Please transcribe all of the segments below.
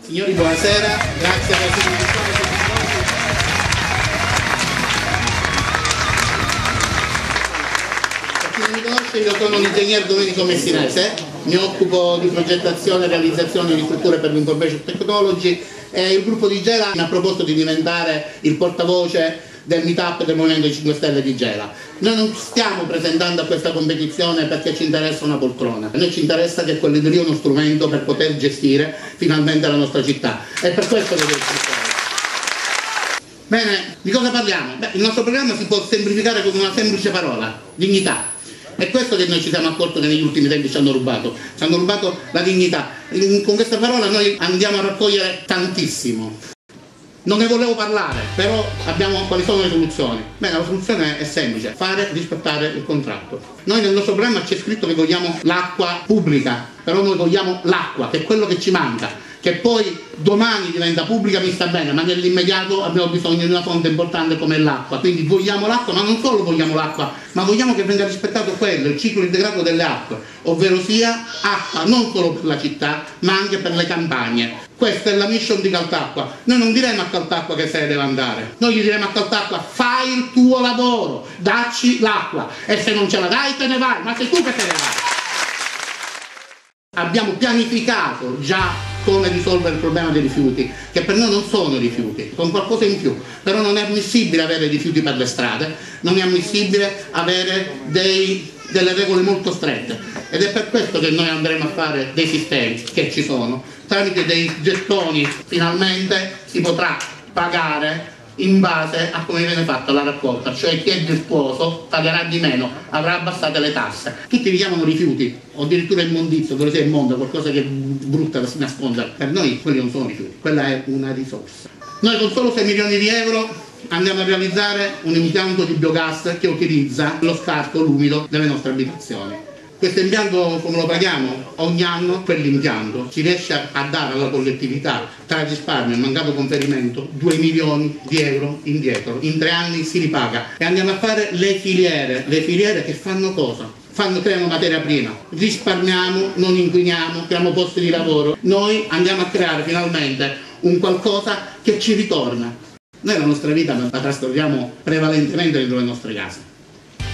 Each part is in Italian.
Signori, buonasera, grazie per essere venuti. Per chi non mi conosce, io sono un ingegnere Domenico Messinese, mi occupo di progettazione e realizzazione di strutture per l'information technology e il gruppo di Gela mi ha proposto di diventare il portavoce del meetup del Movimento 5 Stelle di Gela. Noi non stiamo presentando a questa competizione perché ci interessa una poltrona, a noi ci interessa che quello di lì è uno strumento per poter gestire finalmente la nostra città, e per questo che devo spiegare. Bene, di cosa parliamo? Beh, il nostro programma si può semplificare con una semplice parola: dignità. È questo che noi ci siamo accorti che negli ultimi tempi ci hanno rubato la dignità. Con questa parola noi andiamo a raccogliere tantissimo. Non ne volevo parlare, però abbiamo quali sono le soluzioni. Bene, la soluzione è semplice: fare rispettare il contratto. Noi nel nostro programma c'è scritto che vogliamo l'acqua pubblica, però noi vogliamo l'acqua, che è quello che ci manca. Che poi domani diventa pubblica mi sta bene, ma nell'immediato abbiamo bisogno di una fonte importante come l'acqua. Quindi vogliamo l'acqua, ma non solo vogliamo l'acqua, ma vogliamo che venga rispettato quello, il ciclo integrato delle acque, ovvero sia acqua non solo per la città, ma anche per le campagne. Questa è la mission di Caltacqua. Noi non diremo a Caltacqua che se ne deve andare, noi gli diremo a Caltacqua: fai il tuo lavoro, dacci l'acqua, e se non ce la dai te ne vai, ma sei tu che te ne vai. Abbiamo pianificato già come risolvere il problema dei rifiuti, che per noi non sono rifiuti, sono qualcosa in più, però non è ammissibile avere rifiuti per le strade, non è ammissibile avere delle regole molto strette, ed è per questo che noi andremo a fare dei sistemi che ci sono, tramite dei gettoni. Finalmente si potrà pagare in base a come viene fatta la raccolta, cioè chi è virtuoso pagherà di meno, avrà abbassate le tasse. Tutti li chiamano rifiuti, o addirittura immondizia, dove sia immondo, qualcosa che è brutta da nascondere. Per noi quelli non sono rifiuti, quella è una risorsa. Noi con solo 6 milioni di euro andiamo a realizzare un impianto di biogas che utilizza lo scarto, l'umido delle nostre abitazioni. Questo impianto, come lo paghiamo? Ogni anno quell'impianto ci riesce a dare alla collettività, tra risparmio e mancato conferimento, 2 milioni di euro indietro. In 3 anni si ripaga. E andiamo a fare le filiere che fanno cosa? Creano materia prima, risparmiamo, non inquiniamo, creiamo posti di lavoro. Noi andiamo a creare finalmente un qualcosa che ci ritorna. Noi la nostra vita la trascorriamo prevalentemente dentro le nostre case.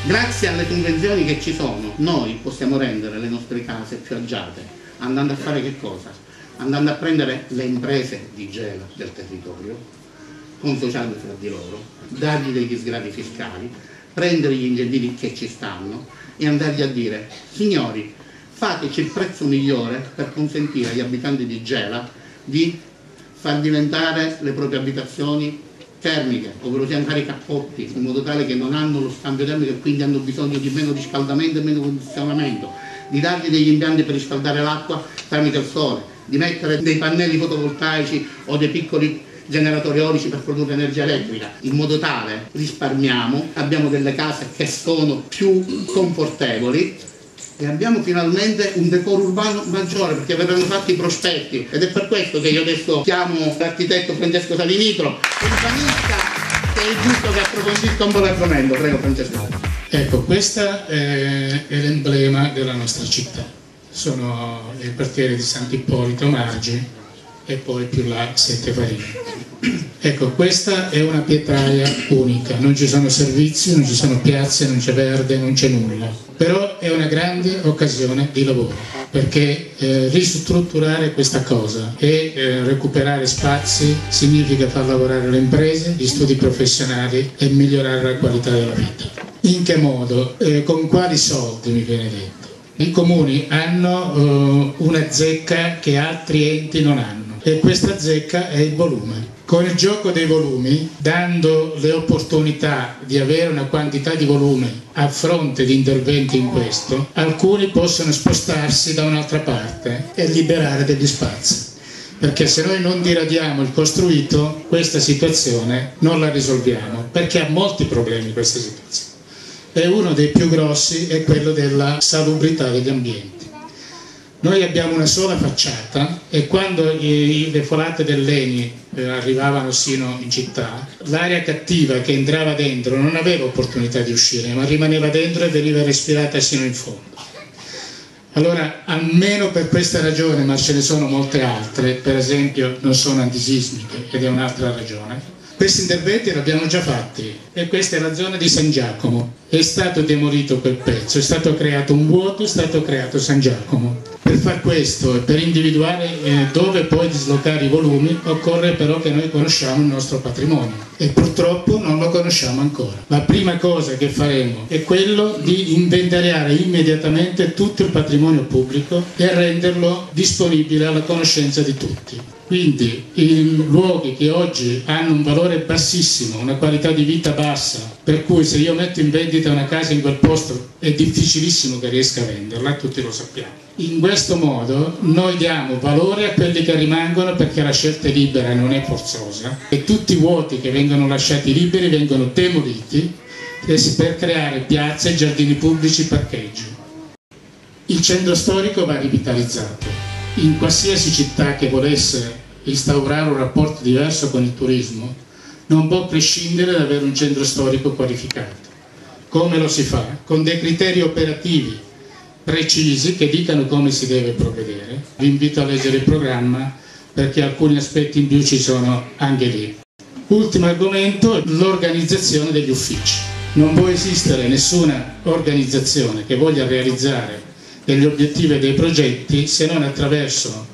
Grazie alle convenzioni che ci sono, noi possiamo rendere le nostre case più agiate, andando a fare che cosa? Andando a prendere le imprese di Gela del territorio, consociarle fra di loro, dargli degli sgravi fiscali, prendere gli incentivi che ci stanno e andargli a dire: signori, fateci il prezzo migliore per consentire agli abitanti di Gela di far diventare le proprie abitazioni termiche, ovvero sia fare i cappotti, in modo tale che non hanno lo scambio termico e quindi hanno bisogno di meno riscaldamento e meno condizionamento, di dargli degli impianti per riscaldare l'acqua tramite il sole, di mettere dei pannelli fotovoltaici o dei piccoli generatori eolici per produrre energia elettrica, in modo tale risparmiamo, abbiamo delle case che sono più confortevoli e abbiamo finalmente un decoro urbano maggiore, perché verranno fatti i prospetti. Ed è per questo che io adesso chiamo l'architetto Francesco Salinitro, urbanista, che è giusto che approfondisca un po' l'argomento. Prego Francesco. Ecco, questo è l'emblema della nostra città. Sono il quartiere di Sant'Ippolito Margi e poi più là Sette Farine. Ecco, questa è una pietraia unica, non ci sono servizi, non ci sono piazze, non c'è verde, non c'è nulla. Però è una grande occasione di lavoro, perché ristrutturare questa cosa e recuperare spazi significa far lavorare le imprese, gli studi professionali e migliorare la qualità della vita. In che modo? Con quali soldi, mi viene detto? I comuni hanno una zecca che altri enti non hanno, e questa zecca è il volume. Con il gioco dei volumi, dando le opportunità di avere una quantità di volume a fronte di interventi in questo, alcuni possono spostarsi da un'altra parte e liberare degli spazi. Perché se noi non diradiamo il costruito, questa situazione non la risolviamo, perché ha molti problemi questa situazione. E uno dei più grossi è quello della salubrità degli ambienti. Noi abbiamo una sola facciata e quando le folate dell'ENI arrivavano sino in città, l'aria cattiva che entrava dentro non aveva opportunità di uscire, ma rimaneva dentro e veniva respirata sino in fondo. Allora, almeno per questa ragione, ma ce ne sono molte altre, per esempio non sono antisismiche ed è un'altra ragione, questi interventi li abbiamo già fatti e questa è la zona di San Giacomo. È stato demolito quel pezzo, è stato creato un vuoto, è stato creato San Giacomo. Per far questo e per individuare dove poi dislocare i volumi occorre però che noi conosciamo il nostro patrimonio e purtroppo non lo conosciamo ancora. La prima cosa che faremo è quello di inventariare immediatamente tutto il patrimonio pubblico e renderlo disponibile alla conoscenza di tutti. Quindi i luoghi che oggi hanno un valore bassissimo, una qualità di vita bassa, per cui se io metto in vendita una casa in quel posto è difficilissimo che riesca a venderla, tutti lo sappiamo. In questo modo noi diamo valore a quelli che rimangono perché la scelta è libera e non è forzosa e tutti i vuoti che vengono lasciati liberi vengono demoliti per creare piazze, giardini pubblici, parcheggi. Il centro storico va rivitalizzato. In qualsiasi città che volesse instaurare un rapporto diverso con il turismo non può prescindere da avere un centro storico qualificato. Come lo si fa? Con dei criteri operativi precisi che dicano come si deve provvedere. Vi invito a leggere il programma perché alcuni aspetti in più ci sono anche lì. Ultimo argomento, l'organizzazione degli uffici. Non può esistere nessuna organizzazione che voglia realizzare degli obiettivi e dei progetti se non attraverso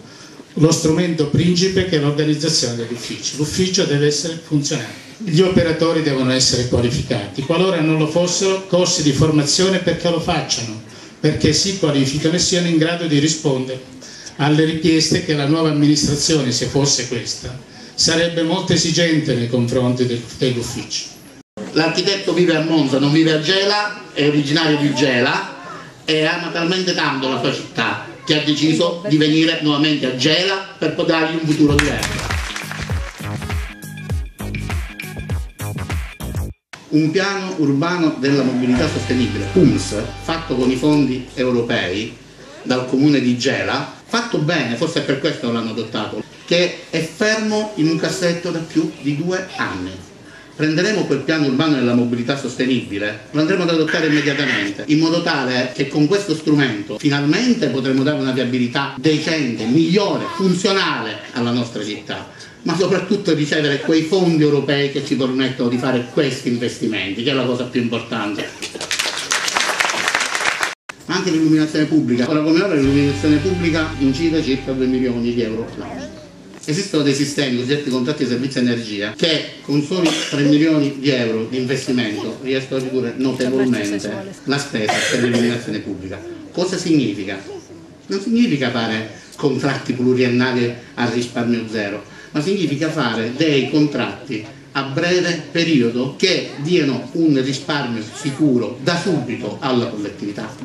lo strumento principe che è l'organizzazione degli uffici. L'ufficio deve essere funzionale. Gli operatori devono essere qualificati. Qualora non lo fossero, corsi di formazione perché lo facciano, perché si qualificano e siano in grado di rispondere alle richieste che la nuova amministrazione, se fosse questa, sarebbe molto esigente nei confronti degli uffici. L'architetto vive a Monza, non vive a Gela, è originario di Gela e ama talmente tanto la sua città che ha deciso di venire nuovamente a Gela per poter dargli un futuro diverso. Un piano urbano della mobilità sostenibile, PUMS, fatto con i fondi europei dal comune di Gela, fatto bene, forse è per questo che l'hanno adottato, che è fermo in un cassetto da più di 2 anni. Prenderemo quel piano urbano della mobilità sostenibile, lo andremo ad adottare immediatamente, in modo tale che con questo strumento finalmente potremo dare una viabilità decente, migliore, funzionale alla nostra città, ma soprattutto ricevere quei fondi europei che ci permettono di fare questi investimenti, che è la cosa più importante. Anche l'illuminazione pubblica, ora come ora l'illuminazione pubblica incide circa 2 milioni di euro l'anno. Esistono dei sistemi, cosiddetti contratti di servizio energia, che con soli 3 milioni di euro di investimento riescono a ridurre notevolmente la spesa per l'illuminazione pubblica. Cosa significa? Non significa fare contratti pluriennali a risparmio zero, ma significa fare dei contratti a breve periodo che diano un risparmio sicuro da subito alla collettività,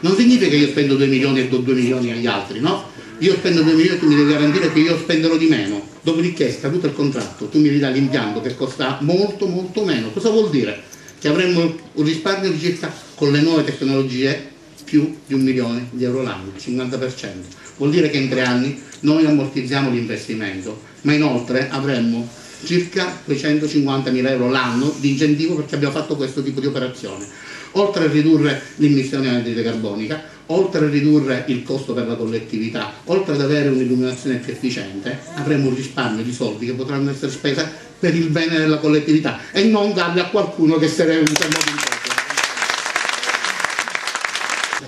Non significa che io spendo 2 milioni e do 2 milioni agli altri, no? Io spendo 2 milioni e tu mi devi garantire che io spenderò di meno, dopodiché scaduto il contratto tu mi ridai l'impianto che costa molto meno. Cosa vuol dire? Che avremmo un risparmio di circa, con le nuove tecnologie, più di 1 milione di euro l'anno, il 50%. Vuol dire che in 3 anni noi ammortizziamo l'investimento, ma inoltre avremmo circa 250.000 euro l'anno di incentivo perché abbiamo fatto questo tipo di operazione. Oltre a ridurre l'emissione anidride carbonica, oltre a ridurre il costo per la collettività, oltre ad avere un'illuminazione più efficiente, avremo un risparmio di soldi che potranno essere spesi per il bene della collettività e non darli a qualcuno che sarebbe un modo in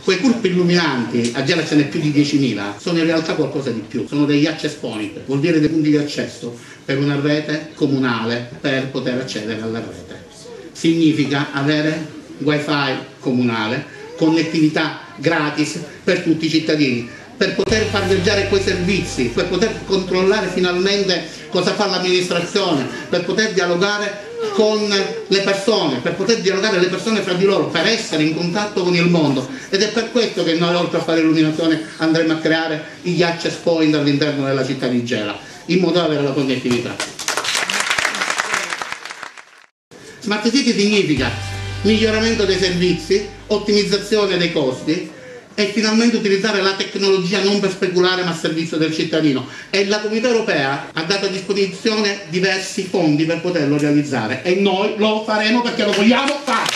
Quei curpi illuminanti, a Gela ce n'è più di 10.000, sono in realtà qualcosa di più, sono degli access point, vuol dire dei punti di accesso per una rete comunale per poter accedere alla rete. Significa avere wifi comunale, connettività gratis per tutti i cittadini, per poter far viaggiare quei servizi, per poter controllare finalmente cosa fa l'amministrazione, per poter dialogare con le persone, per poter dialogare le persone fra di loro, per essere in contatto con il mondo. Ed è per questo che noi, oltre a fare illuminazione, andremo a creare gli access point all'interno della città di Gela, in modo da avere la connettività. Smart City significa miglioramento dei servizi, ottimizzazione dei costi e finalmente utilizzare la tecnologia non per speculare ma a servizio del cittadino. E la Comunità Europea ha dato a disposizione diversi fondi per poterlo realizzare e noi lo faremo perché lo vogliamo fare.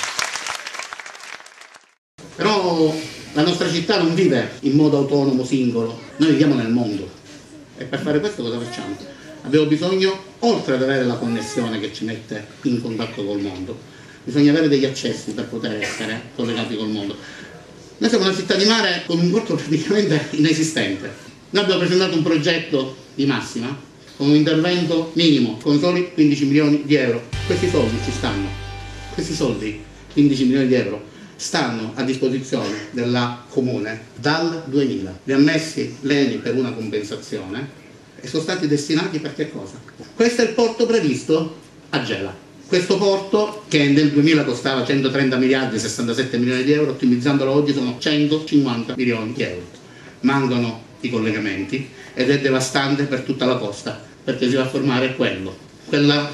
Però La nostra città non vive in modo autonomo, singolo, noi viviamo nel mondo e per fare questo cosa facciamo? Abbiamo bisogno, oltre ad avere la connessione che ci mette in contatto col mondo, bisogna avere degli accessi per poter essere collegati col mondo. Noi siamo una città di mare con un porto praticamente inesistente. Noi abbiamo presentato un progetto di massima con un intervento minimo, con soli 15 milioni di euro. Questi soldi ci stanno, questi soldi, 15 milioni di euro, stanno a disposizione della Comune dal 2000. Li ha messi l'ENI per una compensazione e sono stati destinati per che cosa? Questo è il porto previsto a Gela. Questo porto, che nel 2000 costava 130 miliardi, 67 milioni di euro, ottimizzandolo oggi sono 150 milioni di euro. Mancano i collegamenti ed è devastante per tutta la costa, perché si va a formare quello. Quella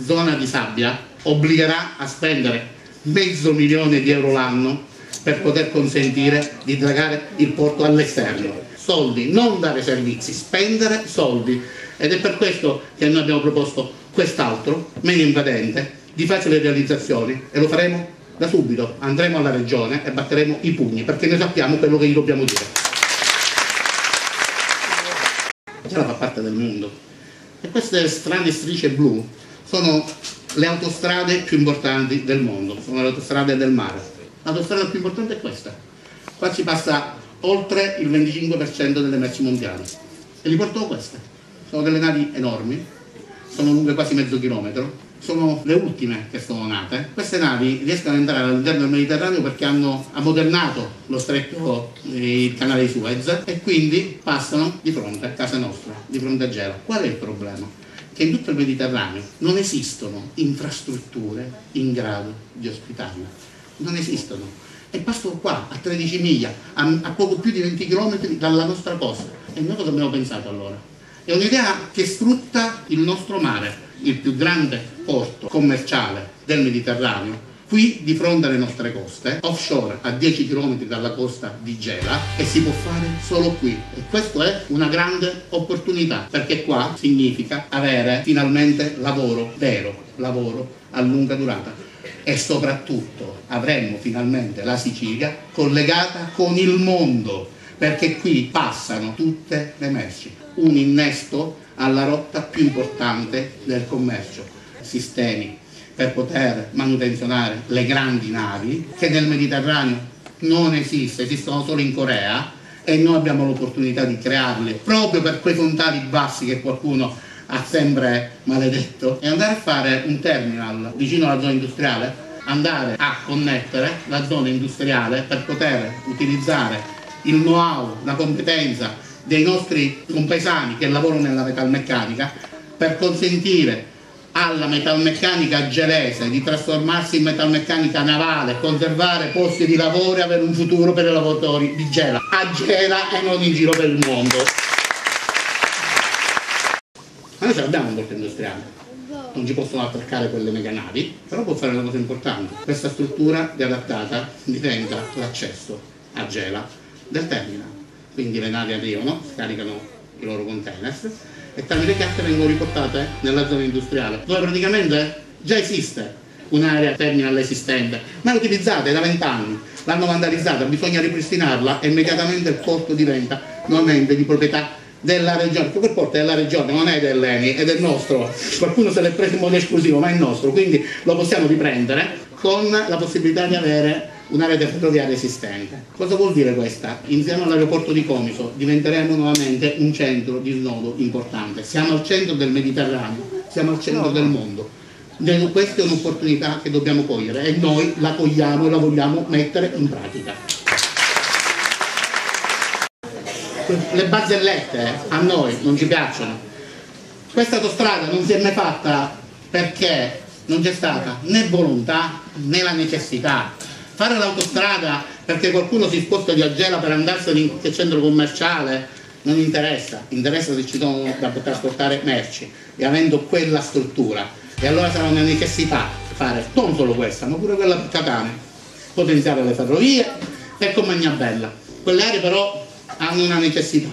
zona di sabbia obbligherà a spendere $500.000 di euro l'anno per poter consentire di dragare il porto all'esterno. Soldi, non dare servizi, spendere soldi. Ed è per questo che noi abbiamo proposto quest'altro, meno invadente, di facile realizzazione, e lo faremo da subito. Andremo alla regione e batteremo i pugni, perché noi sappiamo quello che gli dobbiamo dire. Gela fa parte del mondo e queste strane strisce blu sono le autostrade più importanti del mondo, sono le autostrade del mare. L'autostrada più importante è questa. Qua ci passa oltre il 25% delle merci mondiali e li portano queste. Sono delle navi enormi, sono lunghe quasi mezzo chilometro, sono le ultime che sono nate. Queste navi riescono ad entrare all'interno del Mediterraneo perché hanno ammodernato lo stretto, il canale di Suez, e quindi passano di fronte a casa nostra, di fronte a Gela. Qual è il problema? Che in tutto il Mediterraneo non esistono infrastrutture in grado di ospitarla, non esistono, e passano qua a 13 miglia, a poco più di 20 km dalla nostra costa. E noi cosa abbiamo pensato allora? È un'idea che sfrutta il nostro mare, il più grande porto commerciale del Mediterraneo, qui di fronte alle nostre coste, offshore a 10 km dalla costa di Gela, e si può fare solo qui. E questa è una grande opportunità, perché qua significa avere finalmente lavoro vero, lavoro a lunga durata, e soprattutto avremmo finalmente la Sicilia collegata con il mondo, perché qui passano tutte le merci, un innesto alla rotta più importante del commercio, sistemi per poter manutenzionare le grandi navi che nel Mediterraneo non esiste, esistono solo in Corea, e noi abbiamo l'opportunità di crearle proprio per quei fontani bassi che qualcuno ha sempre maledetto, e andare a fare un terminal vicino alla zona industriale, andare a connettere la zona industriale per poter utilizzare il know-how, la competenza dei nostri compaesani che lavorano nella metalmeccanica, per consentire alla metalmeccanica gelese di trasformarsi in metalmeccanica navale, conservare posti di lavoro e avere un futuro per i lavoratori di Gela, a Gela e non in giro per il mondo. Ma noi ce l'abbiamo un porto industriale, non ci possono attaccare quelle mega navi, però può fare una cosa importante. Questa struttura riadattata diventa l'accesso a Gela del terminal, quindi le navi arrivano, scaricano i loro containers e tramite chiatte vengono riportate nella zona industriale, dove praticamente già esiste un'area terminal esistente, ma è utilizzata da 20 anni, l'hanno vandalizzata, bisogna ripristinarla e immediatamente il porto diventa nuovamente di proprietà della regione. Quel porto è della regione, non è dell'ENI, è del nostro, qualcuno se l'è preso in modo esclusivo, ma è nostro, quindi lo possiamo riprendere con la possibilità di avere una rete ferroviaria esistente. Cosa vuol dire questa? Insieme all'aeroporto di Comiso diventeremo nuovamente un centro di snodo importante. Siamo al centro del Mediterraneo, siamo al centro del mondo. Questa è un'opportunità che dobbiamo cogliere e noi la cogliamo e la vogliamo mettere in pratica. Le barzellette a noi non ci piacciono. Questa autostrada non si è mai fatta perché non c'è stata né volontà né la necessità. Fare l'autostrada perché qualcuno si sposta di Gela per andarsene in qualche centro commerciale non interessa, interessa se ci sono da trasportare merci, e avendo quella struttura. E allora sarà una necessità fare non solo questa, ma pure quella per Catania, potenziare le ferrovie e con Magnabella. Quelle aree però hanno una necessità,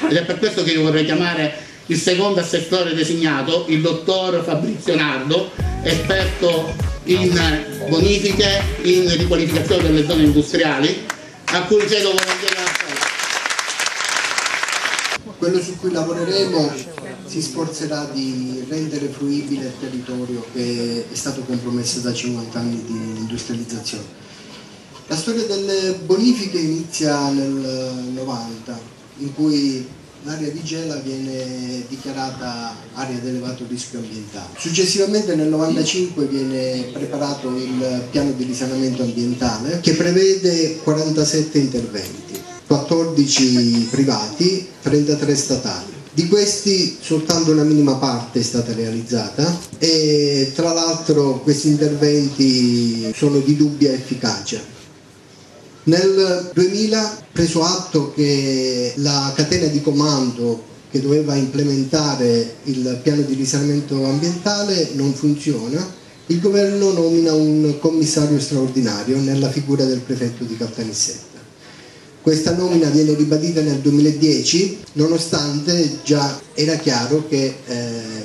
ed è per questo che io vorrei chiamare il secondo assessore designato, il dottor Fabrizio Nardo, esperto in bonifiche, in riqualificazione delle zone industriali, a cui chiedo volentieri l'appello. Quello su cui lavoreremo si sforzerà di rendere fruibile il territorio che è stato compromesso da 50 anni di industrializzazione. La storia delle bonifiche inizia nel 90, in cui l'area di Gela viene dichiarata area ad elevato rischio ambientale. Successivamente nel 95 viene preparato il piano di risanamento ambientale che prevede 47 interventi, 14 privati, 33 statali. Di questi soltanto una minima parte è stata realizzata e tra l'altro questi interventi sono di dubbia efficacia. Nel 2000, preso atto che la catena di comando che doveva implementare il piano di risanamento ambientale non funziona, il governo nomina un commissario straordinario nella figura del prefetto di Caltanissetta. Questa nomina viene ribadita nel 2010, nonostante già era chiaro che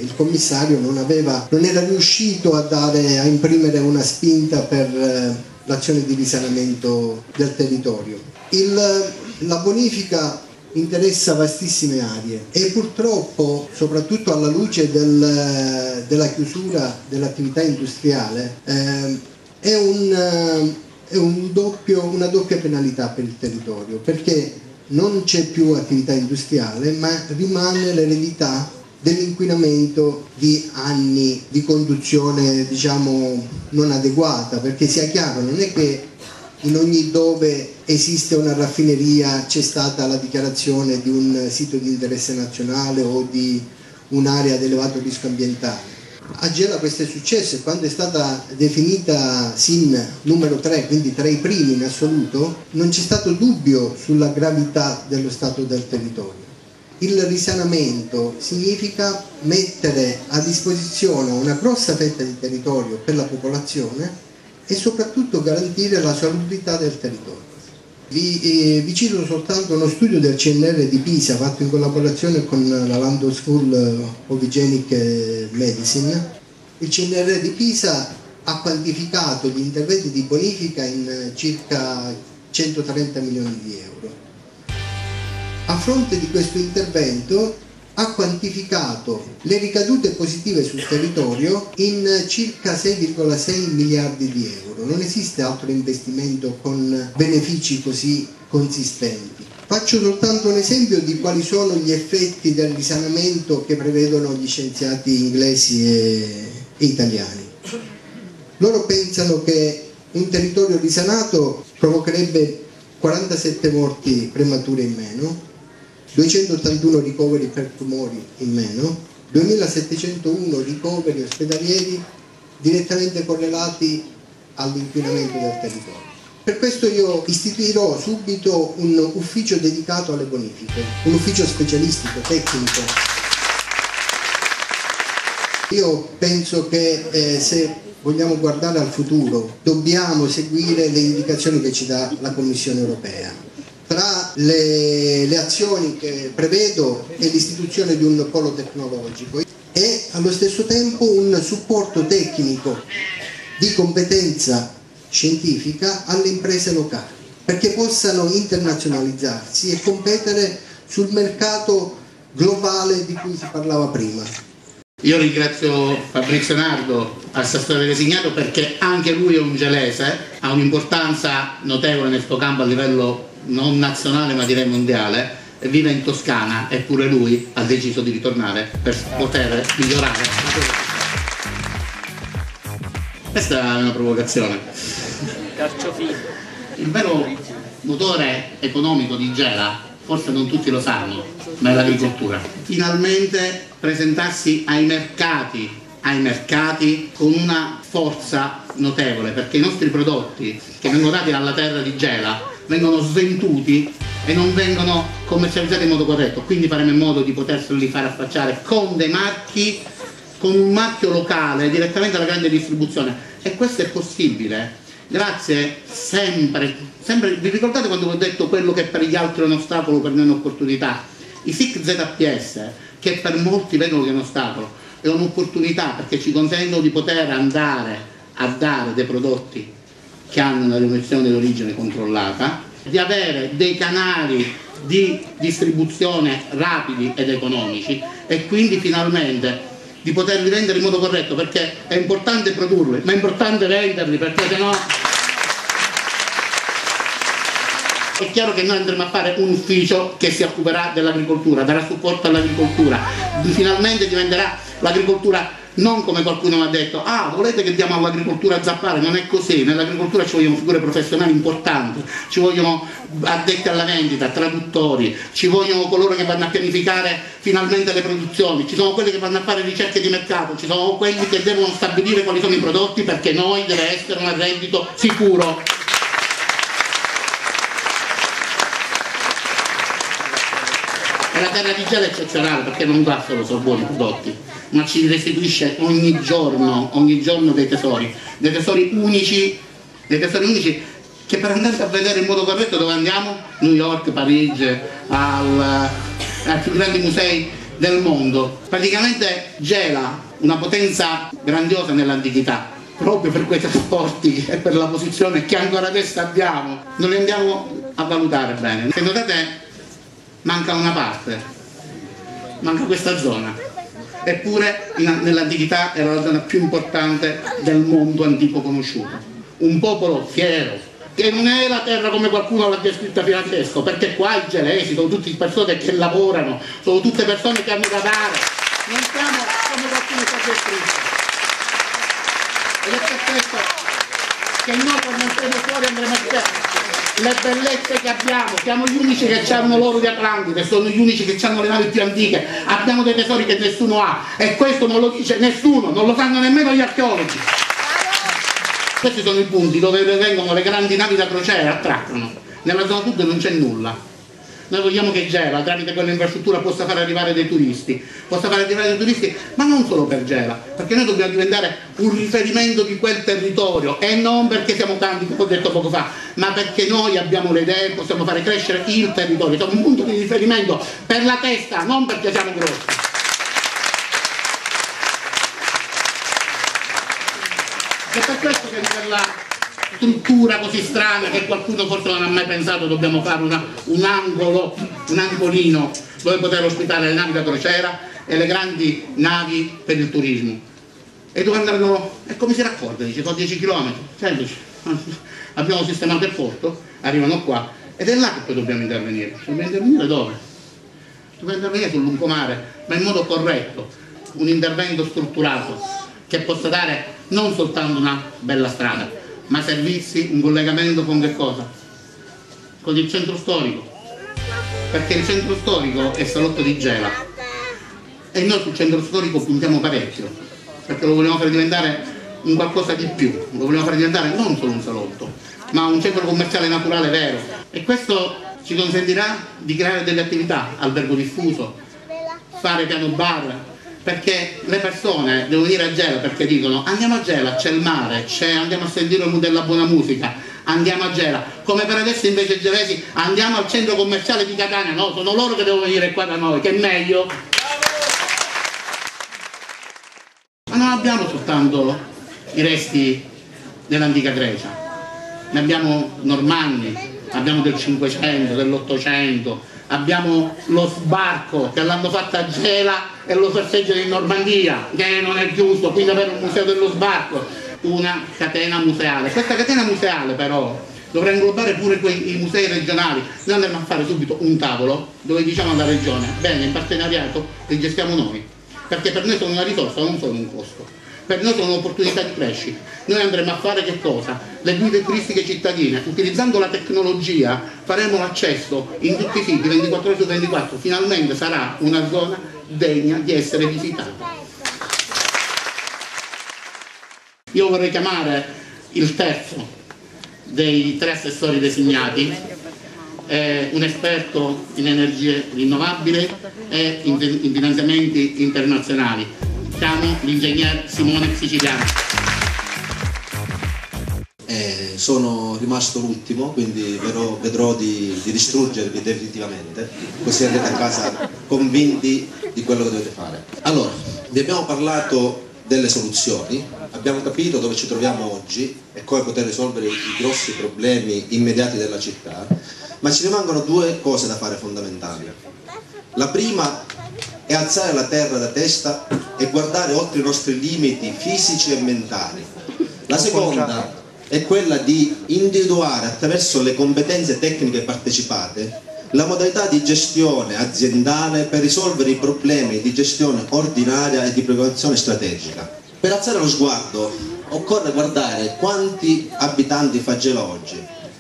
il commissario non era riuscito a imprimere una spinta per l'azione di risanamento del territorio. La bonifica interessa vastissime aree e purtroppo, soprattutto alla luce della chiusura dell'attività industriale, è una doppia penalità per il territorio, perché non c'è più attività industriale ma rimane l'eredità dell'inquinamento di anni di conduzione, diciamo, non adeguata, perché sia chiaro, non è che in ogni dove esiste una raffineria c'è stata la dichiarazione di un sito di interesse nazionale o di un'area ad elevato rischio ambientale. A Gela questo è successo e quando è stata definita SIN numero 3, quindi tra i primi in assoluto, non c'è stato dubbio sulla gravità dello stato del territorio. Il risanamento significa mettere a disposizione una grossa fetta di territorio per la popolazione e soprattutto garantire la salubrità del territorio. Vi cito soltanto uno studio del CNR di Pisa fatto in collaborazione con la London School of Hygienic Medicine. Il CNR di Pisa ha quantificato gli interventi di bonifica in circa 130 milioni di euro. A fronte di questo intervento ha quantificato le ricadute positive sul territorio in circa 6,6 miliardi di euro. Non esiste altro investimento con benefici così consistenti. Faccio soltanto un esempio di quali sono gli effetti del risanamento che prevedono gli scienziati inglesi e italiani. Loro pensano che un territorio risanato provocherebbe 47 morti premature in meno, 281 ricoveri per tumori in meno, 2701 ricoveri ospedalieri direttamente correlati all'inquinamento del territorio. Per questo io istituirò subito un ufficio dedicato alle bonifiche, un ufficio specialistico, tecnico. Io penso che se vogliamo guardare al futuro dobbiamo seguire le indicazioni che ci dà la Commissione europea. Tra le azioni che prevedo è l'istituzione di un polo tecnologico e allo stesso tempo un supporto tecnico di competenza scientifica alle imprese locali perché possano internazionalizzarsi e competere sul mercato globale di cui si parlava prima. Io ringrazio Fabrizio Nardo, assessore designato, perché anche lui è un gelese, ha un'importanza notevole nel suo campo a livello non nazionale ma direi mondiale, e vive in Toscana, eppure lui ha deciso di ritornare per poter migliorare. Questa è una provocazione. Il vero motore economico di Gela, forse non tutti lo sanno, ma è l'agricoltura. Finalmente presentarsi ai mercati con una forza notevole, perché i nostri prodotti che vengono dati dalla terra di Gela vengono svenduti e non vengono commercializzati in modo corretto, quindi faremo in modo di poterli far affacciare con dei marchi, con un marchio locale direttamente alla grande distribuzione, e questo è possibile grazie sempre, vi ricordate quando vi ho detto quello che per gli altri è un ostacolo, per noi è un'opportunità? I SIC ZPS, che per molti vedono che è un ostacolo, è un'opportunità perché ci consentono di poter andare a dare dei prodotti che hanno una denominazione di origine controllata di avere dei canali di distribuzione rapidi ed economici e quindi finalmente di poterli vendere in modo corretto, perché è importante produrli, ma è importante venderli, perché sennò è chiaro che noi andremo a fare un ufficio che si occuperà dell'agricoltura, darà supporto all'agricoltura, finalmente diventerà l'agricoltura non come qualcuno mi ha detto, ah volete che diamo all'agricoltura a zappare, non è così, nell'agricoltura ci vogliono figure professionali importanti, ci vogliono addetti alla vendita, traduttori, ci vogliono coloro che vanno a pianificare finalmente le produzioni, ci sono quelli che vanno a fare ricerche di mercato, ci sono quelli che devono stabilire quali sono i prodotti, perché noi deve essere un reddito sicuro. E la terra di gelo è eccezionale perché non dà solo buoni prodotti, ma ci restituisce ogni giorno dei tesori unici che per andare a vedere in modo corretto dove andiamo? New York, Parigi, ai più grandi musei del mondo. Praticamente Gela, una potenza grandiosa nell'antichità, proprio per quei trasporti e per la posizione che ancora adesso abbiamo, non li andiamo a valutare bene. Se notate, manca una parte, manca questa zona, eppure nell'antichità era la zona più importante del mondo antico conosciuto, un popolo fiero, che non è la terra come qualcuno l'ha descritta fino adesso, perché qua i gelesi sono tutte persone che lavorano, sono tutte persone che hanno da dare, non siamo come qualcuno ci ha descritto. Ed è per questo che noi quando andremo fuori andremo a vedere le bellezze che abbiamo, siamo gli unici che hanno l'oro di Atlantide, sono gli unici che hanno le navi più antiche, abbiamo dei tesori che nessuno ha e questo non lo dice nessuno, non lo sanno nemmeno gli archeologi. Questi sono i punti dove vengono le grandi navi da crociera e attraccano. Nella zona sud non c'è nulla. Noi vogliamo che Gela, tramite quella infrastruttura, possa far arrivare dei turisti, ma non solo per Gela, perché noi dobbiamo diventare un riferimento di quel territorio e non perché siamo tanti, come ho detto poco fa, ma perché noi abbiamo le idee, possiamo fare crescere il territorio, siamo un punto di riferimento per la testa, non perché siamo grossi. È per questo che nella struttura così strana che qualcuno forse non ha mai pensato dobbiamo fare un angolino dove poter ospitare le navi da crociera e le grandi navi per il turismo. E dove andranno? E come si raccorda? Dice, sono 10 km, semplice. Abbiamo sistemato il porto, arrivano qua ed è là che poi dobbiamo intervenire. Dobbiamo intervenire dove? Dobbiamo intervenire sul lungomare, ma in modo corretto, un intervento strutturato che possa dare non soltanto una bella strada, ma servizi, un collegamento con che cosa? Con il centro storico, perché il centro storico è salotto di Gela e noi sul centro storico puntiamo parecchio, perché lo vogliamo fare diventare un qualcosa di più, lo vogliamo fare diventare non solo un salotto, ma un centro commerciale naturale vero, e questo ci consentirà di creare delle attività, albergo diffuso, fare piano bar, perché le persone devono venire a Gela perché dicono andiamo a Gela, c'è il mare, andiamo a sentire della buona musica, andiamo a Gela, come per adesso invece i gelesi andiamo al centro commerciale di Catania, no, sono loro che devono venire qua da noi, che è meglio. Ma non abbiamo soltanto i resti dell'antica Grecia, ne abbiamo normanni, abbiamo del 500, dell'800, abbiamo lo sbarco che l'hanno fatto a Gela e lo sorteggiano in Normandia, che non è giusto, quindi avere un museo dello sbarco, una catena museale. Questa catena museale però dovrà inglobare pure i musei regionali. Noi andremo a fare subito un tavolo dove diciamo alla regione, bene, in partenariato li gestiamo noi, perché per noi sono una risorsa, non sono un costo. Per noi sono un'opportunità di crescita. Noi andremo a fare che cosa? Le guide turistiche cittadine, utilizzando la tecnologia faremo l'accesso in tutti i siti 24 ore su 24, finalmente sarà una zona degna di essere visitata. Io vorrei chiamare il terzo dei 3 assessori designati, un esperto in energie rinnovabili e in finanziamenti internazionali. Siamo l'ingegner Simone Siciliano. Sono rimasto l'ultimo, quindi vedrò di distruggervi definitivamente, così andrete a casa convinti di quello che dovete fare. Allora, vi abbiamo parlato delle soluzioni, abbiamo capito dove ci troviamo oggi e come poter risolvere i grossi problemi immediati della città, ma ci rimangono due cose da fare fondamentali. La prima è alzare la terra da testa e guardare oltre i nostri limiti fisici e mentali. La seconda è quella di individuare attraverso le competenze tecniche partecipate la modalità di gestione aziendale per risolvere i problemi di gestione ordinaria e di programmazione strategica. Per alzare lo sguardo occorre guardare quanti abitanti fa Gela oggi.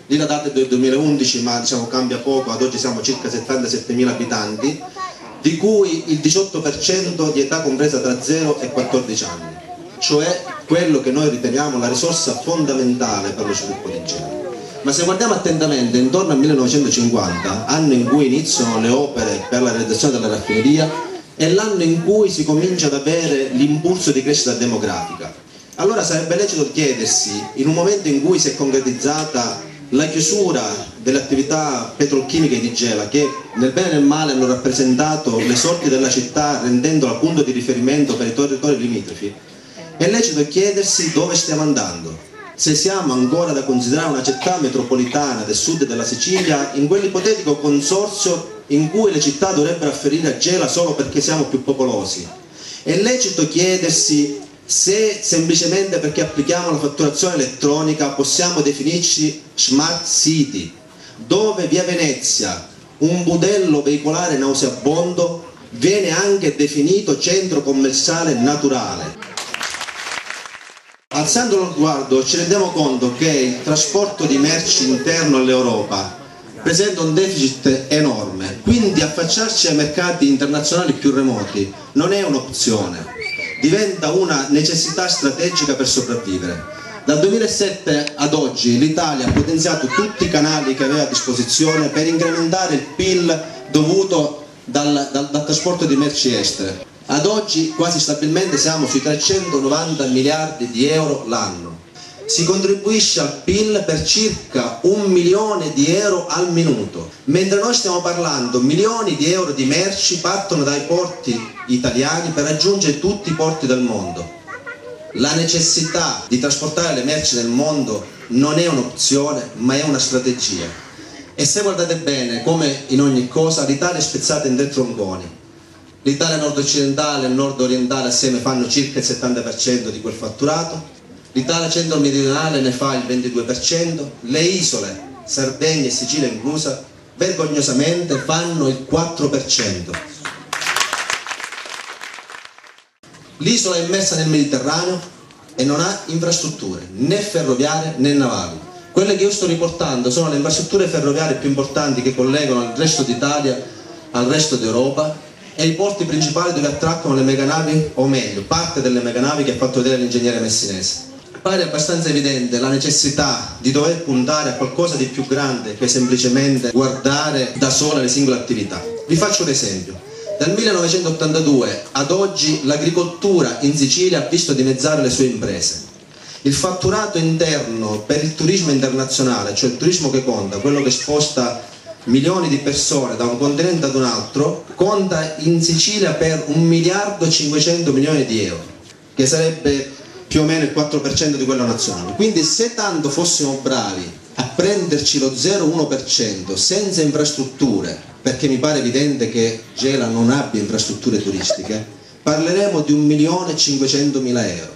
Lì la data è del 2011, ma diciamo cambia poco, ad oggi siamo circa 77.000 abitanti, di cui il 18% di età compresa tra 0 e 14 anni, cioè quello che noi riteniamo la risorsa fondamentale per lo sviluppo di Gela. Ma se guardiamo attentamente, intorno al 1950, anno in cui iniziano le opere per la realizzazione della raffineria, è l'anno in cui si comincia ad avere l'impulso di crescita demografica. Allora sarebbe lecito chiedersi, in un momento in cui si è concretizzata la chiusura delle attività petrolchimiche di Gela, che nel bene e nel male hanno rappresentato le sorti della città rendendola punto di riferimento per i territori limitrofi, è lecito chiedersi dove stiamo andando. Se siamo ancora da considerare una città metropolitana del sud della Sicilia in quell'ipotetico consorzio in cui le città dovrebbero afferire a Gela solo perché siamo più popolosi. È lecito chiedersi se semplicemente perché applichiamo la fatturazione elettronica possiamo definirci smart city, dove via Venezia, un budello veicolare nauseabondo, viene anche definito centro commerciale naturale. Alzando lo sguardo ci rendiamo conto che il trasporto di merci interno all'Europa presenta un deficit enorme, quindi affacciarci ai mercati internazionali più remoti non è un'opzione, diventa una necessità strategica per sopravvivere. Dal 2007 ad oggi l'Italia ha potenziato tutti i canali che aveva a disposizione per incrementare il PIL dovuto dal trasporto di merci estere. Ad oggi quasi stabilmente siamo sui 390 miliardi di euro l'anno. Si contribuisce al PIL per circa 1 milione di euro al minuto. Mentre noi stiamo parlando, milioni di euro di merci partono dai porti italiani per raggiungere tutti i porti del mondo. La necessità di trasportare le merci nel mondo non è un'opzione, ma è una strategia. E se guardate bene, come in ogni cosa, l'Italia è spezzata in 3 tronconi. L'Italia nord-occidentale e nord-orientale assieme fanno circa il 70% di quel fatturato, l'Italia centro-meridionale ne fa il 22%, le isole, Sardegna e Sicilia inclusa, vergognosamente fanno il 4%. L'isola è immersa nel Mediterraneo e non ha infrastrutture, né ferroviarie né navali. Quelle che io sto riportando sono le infrastrutture ferroviarie più importanti che collegano il resto d'Italia al resto d'Europa e i porti principali dove attraccano le meganavi, o meglio, parte delle meganavi che ha fatto vedere l'ingegnere messinese. Pare abbastanza evidente la necessità di dover puntare a qualcosa di più grande che semplicemente guardare da sola le singole attività. Vi faccio un esempio. Dal 1982 ad oggi l'agricoltura in Sicilia ha visto dimezzare le sue imprese. Il fatturato interno per il turismo internazionale, cioè il turismo che conta, quello che sposta milioni di persone da un continente ad un altro, conta in Sicilia per 1 miliardo e 500 milioni di euro, che sarebbe più o meno il 4% di quello nazionale. Quindi se tanto fossimo bravi a prenderci lo 0,1% senza infrastrutture, perché mi pare evidente che Gela non abbia infrastrutture turistiche, parleremo di 1.500.000 euro,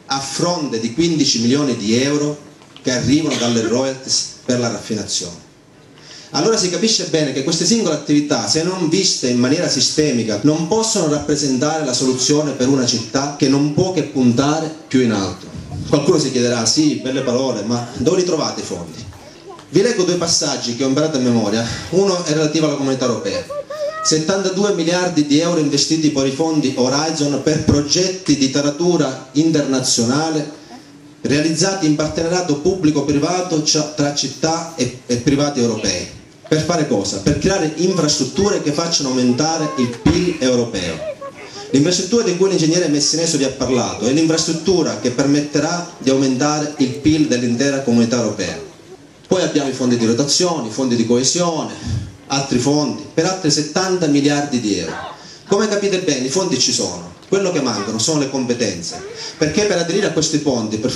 a fronte di 15 milioni di euro che arrivano dalle royalties per la raffinazione. Allora si capisce bene che queste singole attività, se non viste in maniera sistemica, non possono rappresentare la soluzione per una città che non può che puntare più in alto. Qualcuno si chiederà, sì, belle parole, ma dove li trovate i fondi? Vi leggo 2 passaggi che ho imparato a memoria. Uno è relativo alla Comunità Europea. 72 miliardi di euro investiti per i fondi Horizon per progetti di taratura internazionale realizzati in partenariato pubblico-privato tra città e privati europei. Per fare cosa? Per creare infrastrutture che facciano aumentare il PIL europeo. L'infrastruttura di cui l'ingegnere messinese vi ha parlato è l'infrastruttura che permetterà di aumentare il PIL dell'intera Comunità Europea. Poi abbiamo i fondi di rotazione, i fondi di coesione, altri fondi, per altri 70 miliardi di euro. Come capite bene, i fondi ci sono. quello che mancano sono le competenze, perché per aderire a questi fondi, per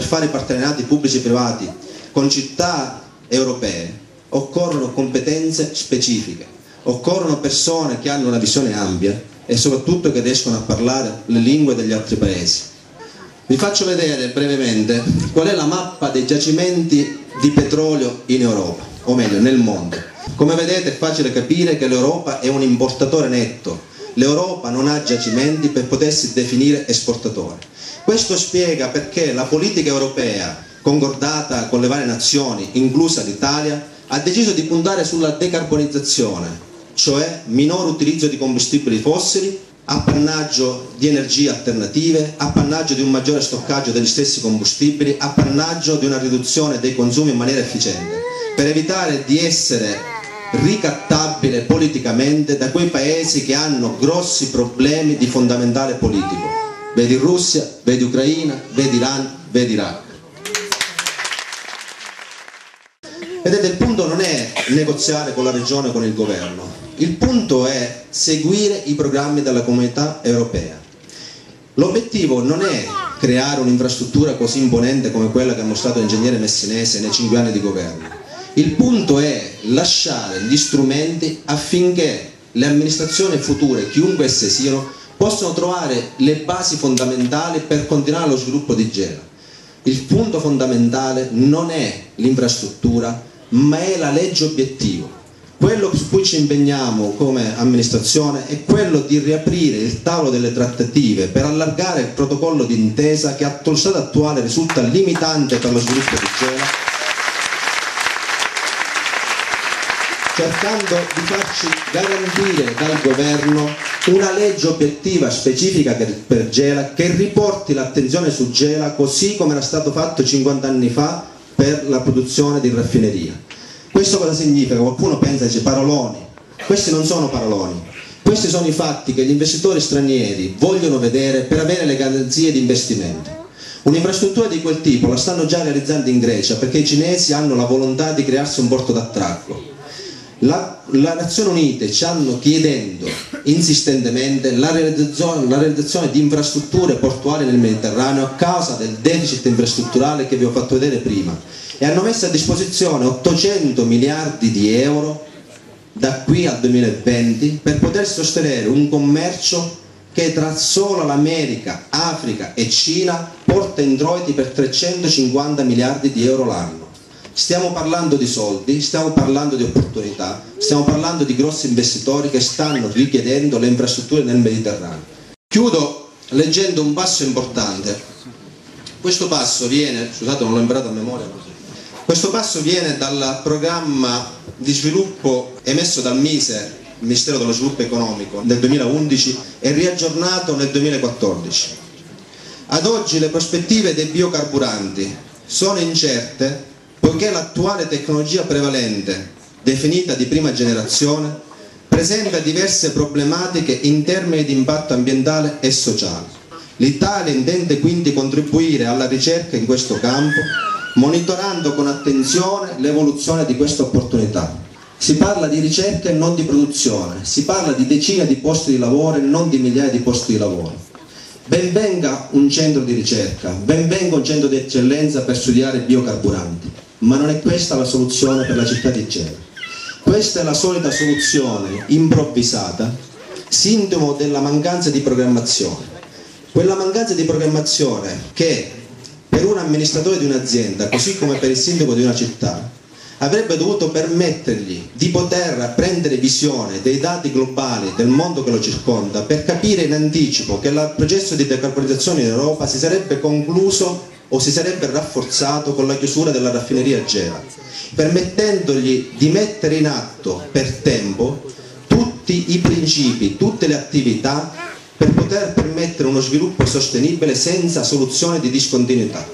fare i partenariati pubblici e privati con città europee, occorrono competenze specifiche, occorrono persone che hanno una visione ampia e soprattutto che riescono a parlare le lingue degli altri paesi. Vi faccio vedere brevemente qual è la mappa dei giacimenti di petrolio in Europa, o meglio nel mondo. Come vedete è facile capire che l'Europa è un importatore netto. L'Europa non ha giacimenti per potersi definire esportatore. Questo spiega perché la politica europea, concordata con le varie nazioni, inclusa l'Italia, ha deciso di puntare sulla decarbonizzazione, cioè minor utilizzo di combustibili fossili, appannaggio di energie alternative, appannaggio di un maggiore stoccaggio degli stessi combustibili, appannaggio di una riduzione dei consumi in maniera efficiente, per evitare di essere ricattabile politicamente da quei paesi che hanno grossi problemi di fondamentale politico. Vedi Russia, vedi Ucraina, vedi Iran, vedi Iraq. Vedete, il punto non è negoziare con la regione o con il governo, il punto è seguire i programmi della Comunità Europea. L'obiettivo non è creare un'infrastruttura così imponente come quella che ha mostrato l'ingegnere Messinese nei 5 anni di governo. Il punto è lasciare gli strumenti affinché le amministrazioni future, chiunque esse siano, possano trovare le basi fondamentali per continuare lo sviluppo di Gela. Il punto fondamentale non è l'infrastruttura, ma è la legge obiettivo. Quello su cui ci impegniamo come amministrazione è quello di riaprire il tavolo delle trattative per allargare il protocollo d'intesa che allo stato attuale risulta limitante per lo sviluppo di Gela, cercando di farci garantire dal governo una legge obiettiva specifica per Gela che riporti l'attenzione su Gela così come era stato fatto 50 anni fa per la produzione di raffineria. Questo cosa significa? Qualcuno pensa dice paroloni. Questi non sono paroloni, questi sono i fatti che gli investitori stranieri vogliono vedere per avere le garanzie di investimento. Un'infrastruttura di quel tipo la stanno già realizzando in Grecia perché i cinesi hanno la volontà di crearsi un porto d'attracco. Le Nazioni Unite ci hanno chiedendo insistentemente la realizzazione di infrastrutture portuali nel Mediterraneo a causa del deficit infrastrutturale che vi ho fatto vedere prima e hanno messo a disposizione 800 miliardi di euro da qui al 2020 per poter sostenere un commercio che tra solo l'America, Africa e Cina porta introiti per 350 miliardi di euro l'anno. Stiamo parlando di soldi, stiamo parlando di opportunità, stiamo parlando di grossi investitori che stanno richiedendo le infrastrutture nel Mediterraneo. Chiudo leggendo un passo importante. Questo passo viene, scusate non l'ho imparato a memoria così. Questo passo viene dal programma di sviluppo emesso dal MISE, il Ministero dello Sviluppo Economico, del 2011 e riaggiornato nel 2014. Ad oggi le prospettive dei biocarburanti sono incerte poiché l'attuale tecnologia prevalente, definita di prima generazione, presenta diverse problematiche in termini di impatto ambientale e sociale. L'Italia intende quindi contribuire alla ricerca in questo campo, monitorando con attenzione l'evoluzione di questa opportunità. Si parla di ricerca e non di produzione, si parla di decine di posti di lavoro e non di migliaia di posti di lavoro. Ben venga un centro di ricerca, ben venga un centro di eccellenza per studiare biocarburanti, ma non è questa la soluzione per la città di Gela. Questa è la solita soluzione improvvisata, sintomo della mancanza di programmazione. Quella mancanza di programmazione che per un amministratore di un'azienda, così come per il sindaco di una città, avrebbe dovuto permettergli di poter prendere visione dei dati globali del mondo che lo circonda per capire in anticipo che il processo di decarbonizzazione in Europa si sarebbe concluso o si sarebbe rafforzato con la chiusura della raffineria a Gela, permettendogli di mettere in atto per tempo tutti i principi, tutte le attività per poter permettere uno sviluppo sostenibile senza soluzione di discontinuità.